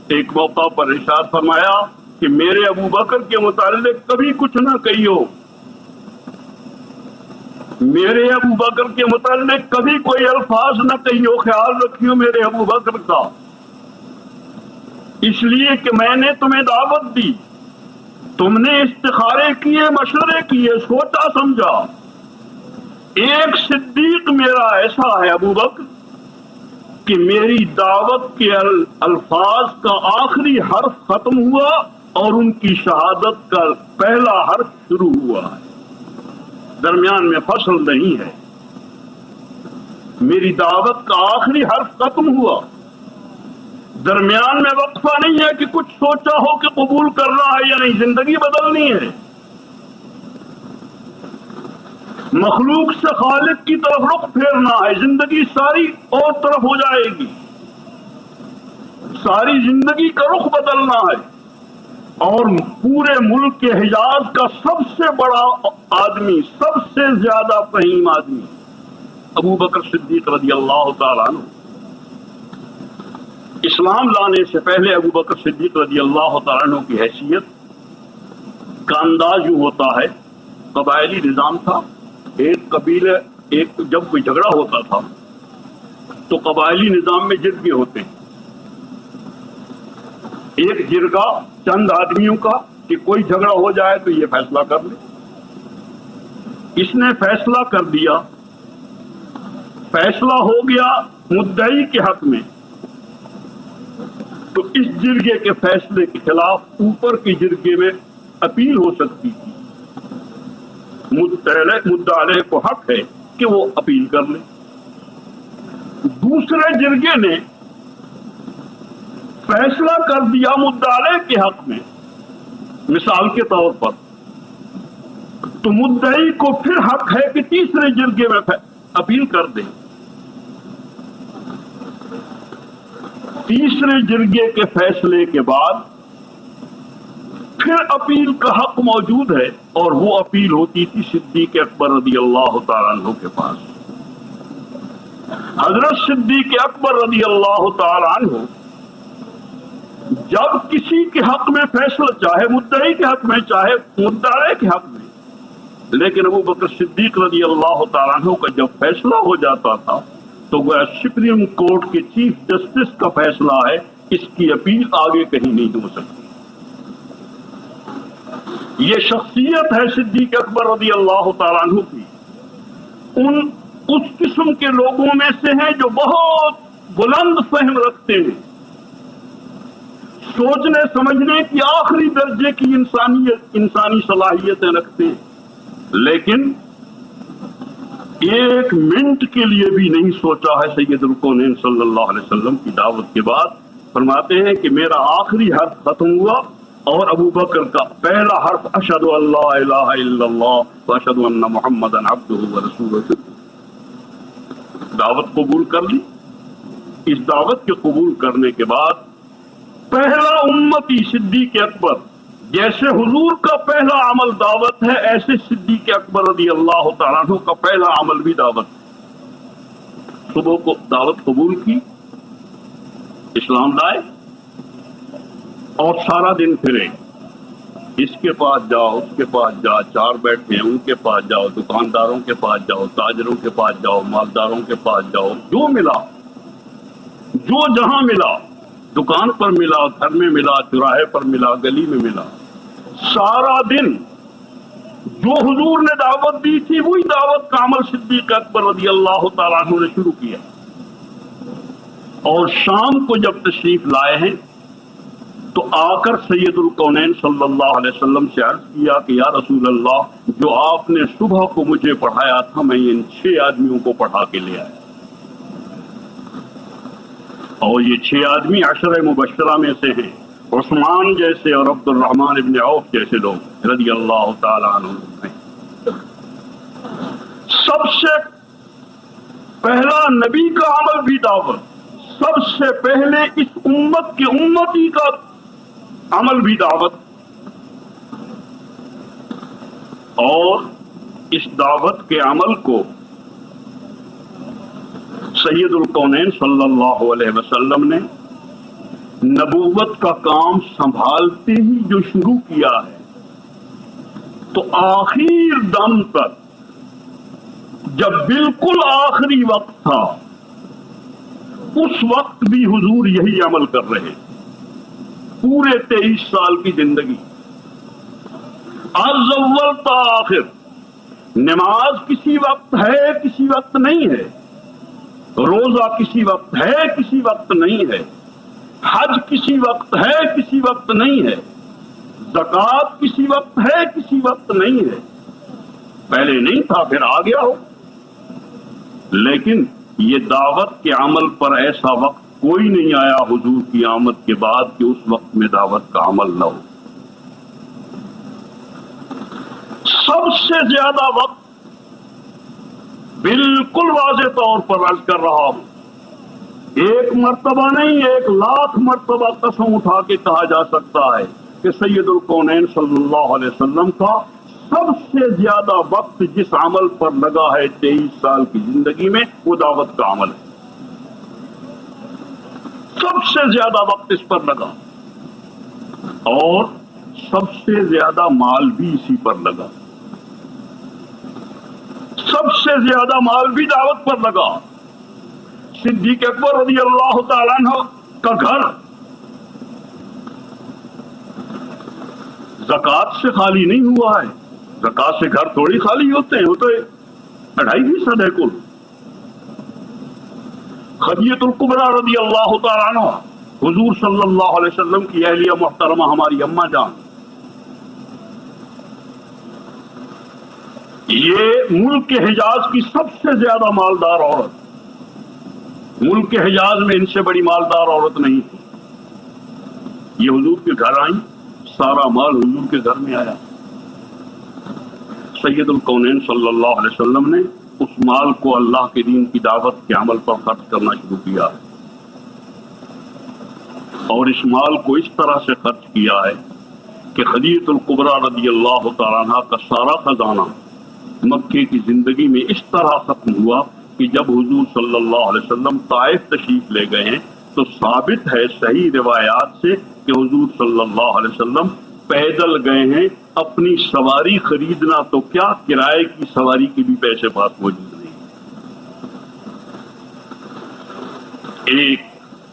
ایک موقع پر ارشاد فرمایا کہ میرے ابو بکر کے متعلق کبھی کچھ نہ کہیو، میرے ابو بکر کے متعلق کبھی کوئی الفاظ نہ کہیو، خیال رکھیو میرے ابو بکر کا، اس لیے کہ میں نے تمہیں دعوت دی، تم نے استخارے کیے، مشورے کیے، سوچا سمجھا۔ ایک صدیق میرا ایسا ہے ابو بکر کہ میری دعوت کے الفاظ کا آخری حرف ختم ہوا اور ان کی شہادت کا پہلا حرف شروع ہوا ہے، درمیان میں فصل نہیں ہے۔ میری دعوت کا آخری حرف ختم ہوا، درمیان میں وقفہ نہیں ہے کہ کچھ سوچا ہو کہ قبول کرنا ہے یا نہیں، زندگی بدلنی ہے، مخلوق سے خالق کی طرف رخ پھیرنا ہے، زندگی ساری اور طرف ہو جائے گی، ساری زندگی کا رخ بدلنا ہے۔ اور پورے ملک کے حجاز کا سب سے بڑا آدمی، سب سے زیادہ فہیم آدمی ابو بکر صدیق رضی اللہ تعالیٰ عنہ، اسلام لانے سے پہلے ابو بکر صدیق رضی اللہ تعالیٰ عنہ کی حیثیت کا انداز یوں ہوتا ہے، قبائلی نظام تھا، ایک قبیلے، جب کوئی جھگڑا ہوتا تھا تو قبائلی نظام میں جرگے ہوتے ہیں، ایک جرگہ چند آدمیوں کا کہ کوئی جھگڑا ہو جائے تو یہ فیصلہ کر لے، اس نے فیصلہ کر دیا، فیصلہ ہو گیا مدعی کے حق میں، تو اس جرگے کے فیصلے کے خلاف اوپر کی جرگے میں اپیل ہو سکتی تھی، مدعا علیہ کو حق ہے کہ وہ اپیل کر لے۔ دوسرے جرگے نے فیصلہ کر دیا مدعا علیہ کے حق میں، مثال کے طور پر، تو مدعی کو پھر حق ہے کہ تیسرے جرگے میں اپیل کر دے۔ تیسرے جرگے کے فیصلے کے بعد پھر اپیل کا حق موجود ہے، اور وہ اپیل ہوتی تھی صدیق اکبر رضی اللہ تعالیٰ عنہ کے پاس۔ حضرت صدیق اکبر رضی اللہ تعالیٰ عنہ جب کسی کے حق میں فیصلہ، چاہے مدعی کے حق میں چاہے مدعا کے حق میں، لیکن ابو بکر صدیق رضی اللہ تعالیٰ عنہ کا جب فیصلہ ہو جاتا تھا تو وہ سپریم کورٹ کے چیف جسٹس کا فیصلہ ہے، اس کی اپیل آگے کہیں نہیں ہو سکتی۔ یہ شخصیت ہے صدیق اکبر رضی اللہ تعالیٰ عنہ کی، اس قسم کے لوگوں میں سے ہیں جو بہت بلند فہم رکھتے ہیں، سوچنے سمجھنے کی آخری درجے کی انسانی صلاحیتیں رکھتے ہیں، لیکن ایک منٹ کے لیے بھی نہیں سوچا ہے۔ سید الکونین صلی اللہ علیہ وسلم کی دعوت کے بعد فرماتے ہیں کہ میرا آخری حرف ختم ہوا اور ابو بکر کا پہلا حرف اشہد ان لا الہ الا اللہ واشہد ان محمدا عبدہ ورسولہ، دعوت قبول کر لی۔ اس دعوت کے قبول کرنے کے بعد پہلا امتی صدیق اکبر، جیسے حضور کا پہلا عمل دعوت ہے، ایسے صدیق اکبر رضی اللہ تعالیٰ عنہ کا پہلا عمل بھی دعوت۔ صبح کو دعوت قبول کی، اسلام لائے، اور سارا دن پھرے، اس کے پاس جاؤ، اس کے پاس جاؤ، چار بیٹھے ہیں ان کے پاس جاؤ، دکانداروں کے پاس جاؤ، تاجروں کے پاس جاؤ، مالداروں کے پاس جاؤ، جو ملا، جو جہاں ملا، دکان پر ملا، گھر میں ملا، چوراہے پر ملا، گلی میں ملا، سارا دن جو حضور نے دعوت دی تھی وہی دعوت کا عمل صدیق اکبر رضی اللہ تعالیٰ عنہ نے شروع کیا۔ اور شام کو جب تشریف لائے ہیں تو آ کر سید الکونین صلی اللہ علیہ وسلم سے عرض کیا کہ یا رسول اللہ، جو آپ نے صبح کو مجھے پڑھایا تھا میں ان 6 آدمیوں کو پڑھا کے لے آیا، اور یہ 6 آدمی 10 مبشرہ میں سے ہیں، عثمان جیسے اور عبد الرحمن ابن عوف جیسے لوگ رضی اللہ تعالیٰ عنہ ہیں۔ سب سے پہلا نبی کا عمل بھی دعوت، سب سے پہلے اس امت کے امتی کا عمل بھی دعوت، اور اس دعوت کے عمل کو سید الکونین صلی اللہ علیہ وسلم نے نبوت کا کام سنبھالتے ہی جو شروع کیا ہے تو آخر دم تک جب بالکل آخری وقت تھا اس وقت بھی حضور یہی عمل کر رہے پورے 23 سال کی زندگی از اول تا آخر. نماز کسی وقت ہے کسی وقت نہیں ہے, روزہ کسی وقت ہے کسی وقت نہیں ہے, حج کسی وقت ہے کسی وقت نہیں ہے, زکوٰۃ کسی وقت ہے کسی وقت نہیں ہے. پہلے نہیں تھا پھر آ گیا ہو, لیکن یہ دعوت کے عمل پر ایسا وقت کوئی نہیں آیا حضور کی آمد کے بعد کہ اس وقت میں دعوت کا عمل نہ ہو. سب سے زیادہ وقت بالکل واضح طور پر عرض کر رہا ہوں, ایک مرتبہ نہیں 1,00,000 مرتبہ قسم اٹھا کے کہا جا سکتا ہے کہ سید الکونین صلی اللہ علیہ وسلم کا سب سے زیادہ وقت جس عمل پر لگا ہے 23 سال کی زندگی میں وہ دعوت کا عمل ہے. سب سے زیادہ وقت اس پر لگا اور سب سے زیادہ مال بھی اسی پر لگا. سب سے زیادہ مال بھی دعوت پر لگا. صدیق اکبر رضی اللہ تعالیٰ عنہ کا گھر زکوٰۃ سے خالی نہیں ہوا ہے. زکوٰۃ سے گھر تھوڑی خالی ہوتے ہیں, وہ تو 2.5% ہے کل. خدیجہ الکبریٰ رضی اللہ تعالیٰ عنہ حضور صلی اللہ علیہ وسلم کی اہلیہ محترمہ ہماری اماں جان, یہ ملک کے حجاز کی سب سے زیادہ مالدار عورت. ملک کے حجاز میں ان سے بڑی مالدار عورت نہیں تھی. یہ حضور کے گھر آئیں, سارا مال حضور کے گھر میں آیا. سید الکونین صلی اللہ علیہ وسلم نے اس مال کو اللہ کے دین کی دعوت کے عمل پر خرچ کرنا شروع کیا ہے, اور اس مال کو اس طرح سے خرچ کیا ہے کہ خدیجہ الکبریٰ رضی اللہ تعالیٰ عنہ کا سارا خزانہ مکے کی زندگی میں اس طرح ختم ہوا کہ جب حضور صلی اللہ علیہ وسلم طائف تشریف لے گئے ہیں تو ثابت ہے صحیح روایات سے کہ حضور صلی اللہ علیہ وسلم پیدل گئے ہیں. اپنی سواری خریدنا تو کیا, کرائے کی سواری کے بھی پیسے پاس موجود نہیں. ایک